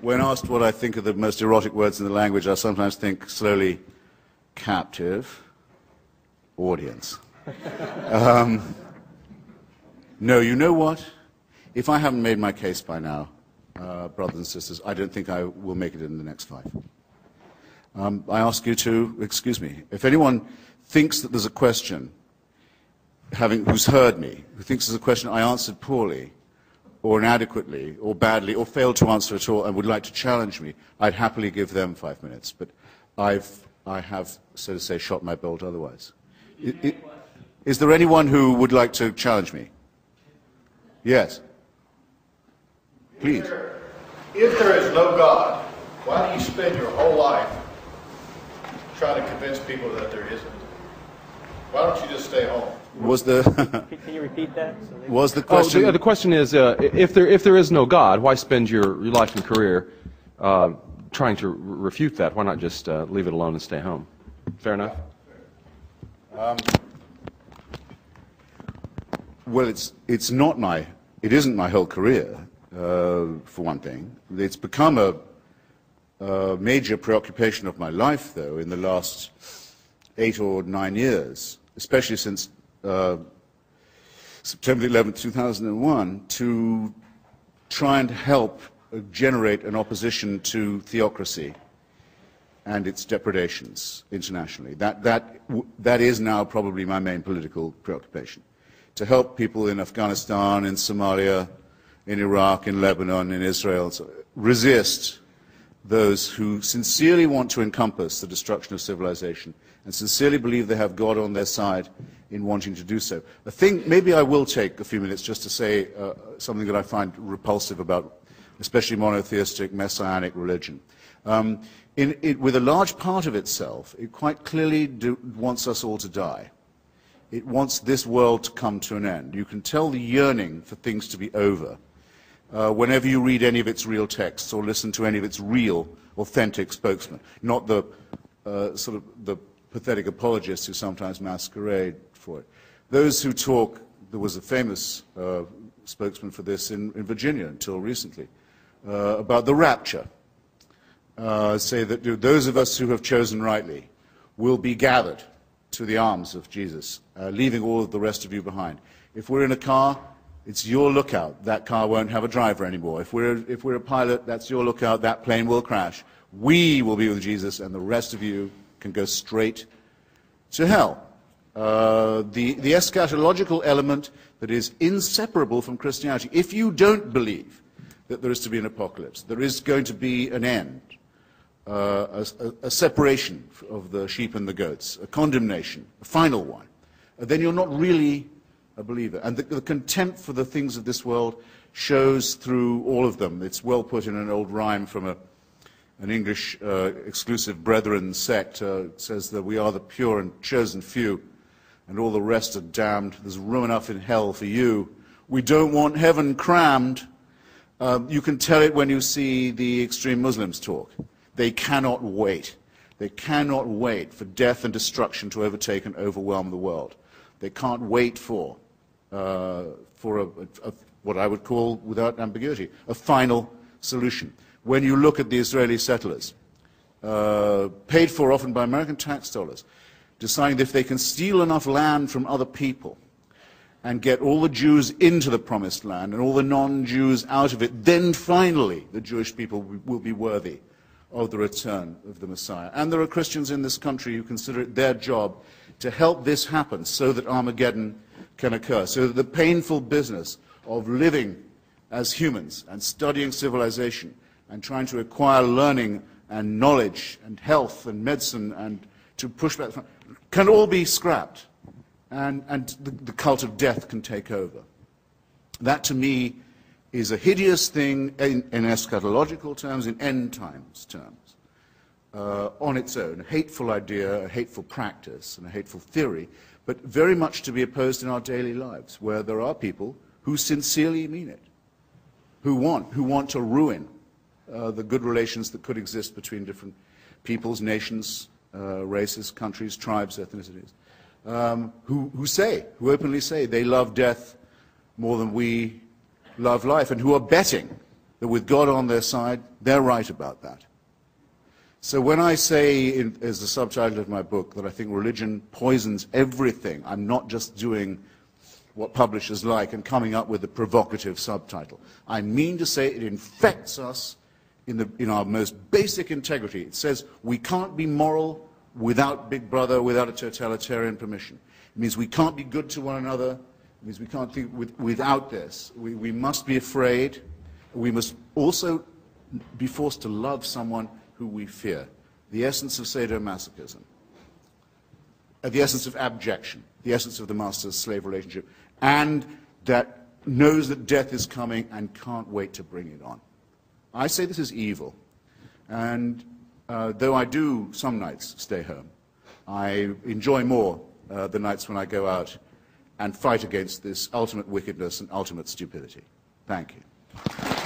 When asked what I think are the most erotic words in the language, I sometimes think slowly captive audience. No, you know what? If I haven't made my case by now, brothers and sisters, I don't think I will make it in the next 5. I ask you to excuse me. If anyone thinks that there's a question, who's heard me, who thinks there's a question I answered poorly, or inadequately, or badly, or failed to answer at all, and would like to challenge me, I'd happily give them 5 minutes. But I have, so to say, shot my bolt otherwise. Is there anyone who would like to challenge me? Yes. Please. If there is no God, why do you spend your whole life trying to convince people that there isn't? Why don't you just stay home? Was the Can you repeat that? was the question? The question is, if there is no God, why spend your life and career trying to refute that? Why not just leave it alone and stay home? Fair enough. Well, it isn't my whole career, for one thing. It's become a major preoccupation of my life, though, in the last 8 or 9 years, especially since September 11, 2001, to try and help generate an opposition to theocracy and its depredations internationally. That is now probably my main political preoccupation. To help people in Afghanistan, in Somalia, in Iraq, in Lebanon, in Israel, resist those who sincerely want to encompass the destruction of civilization and sincerely believe they have God on their side in wanting to do so. Maybe I will take a few minutes just to say something that I find repulsive about especially monotheistic, messianic religion. With a large part of itself, it quite clearly wants us all to die. It wants this world to come to an end. You can tell the yearning for things to be over whenever you read any of its real texts or listen to any of its real, authentic spokesmen, not the sort of the pathetic apologists who sometimes masquerade for it. Those who talk, there was a famous spokesman for this in Virginia until recently, about the rapture, say that those of us who have chosen rightly will be gathered to the arms of Jesus, leaving all of the rest of you behind. If we're in a car, it's your lookout. That car won't have a driver anymore. If we're a pilot, that's your lookout. That plane will crash. We will be with Jesus, and the rest of you can go straight to hell. The eschatological element that is inseparable from Christianity. If you don't believe that there is to be an apocalypse, there is going to be an end, a separation of the sheep and the goats, a condemnation, a final one, then you're not really a believer. And the contempt for the things of this world shows through all of them. It's well put in an old rhyme from an English exclusive brethren sect. It says that we are the pure and chosen few, and all the rest are damned. There's room enough in hell for you. We don't want heaven crammed. You can tell it when you see the extreme Muslims talk. They cannot wait. They cannot wait for death and destruction to overtake and overwhelm the world. They can't wait for what I would call, without ambiguity, a final solution. When you look at the Israeli settlers, paid for often by American tax dollars, deciding that if they can steal enough land from other people and get all the Jews into the promised land and all the non-Jews out of it, then finally the Jewish people will be worthy of the return of the Messiah. And there are Christians in this country who consider it their job to help this happen so that Armageddon can occur, so that the painful business of living as humans and studying civilization and trying to acquire learning and knowledge and health and medicine and to push back can all be scrapped, and the cult of death can take over. That, to me, is a hideous thing in eschatological terms, in end times terms, on its own. A hateful idea, a hateful practice, and a hateful theory, but very much to be opposed in our daily lives, where there are people who sincerely mean it, who want to ruin the good relations that could exist between different peoples, nations, races, countries, tribes, ethnicities, who openly say they love death more than we love life, and who are betting that with God on their side, they're right about that. So when I say, as the subtitle of my book, that I think religion poisons everything, I'm not just doing what publishers like and coming up with a provocative subtitle. I mean to say it infects us in our most basic integrity. It says we can't be moral without Big Brother, without a totalitarian permission. It means we can't be good to one another. It means we can't think without this. We must be afraid. We must also be forced to love someone who we fear. The essence of sadomasochism. The essence of abjection. The essence of the master-slave relationship. And that knows that death is coming and can't wait to bring it on. I say this is evil. And though I do some nights stay home, I enjoy more the nights when I go out and fight against this ultimate wickedness and ultimate stupidity. Thank you.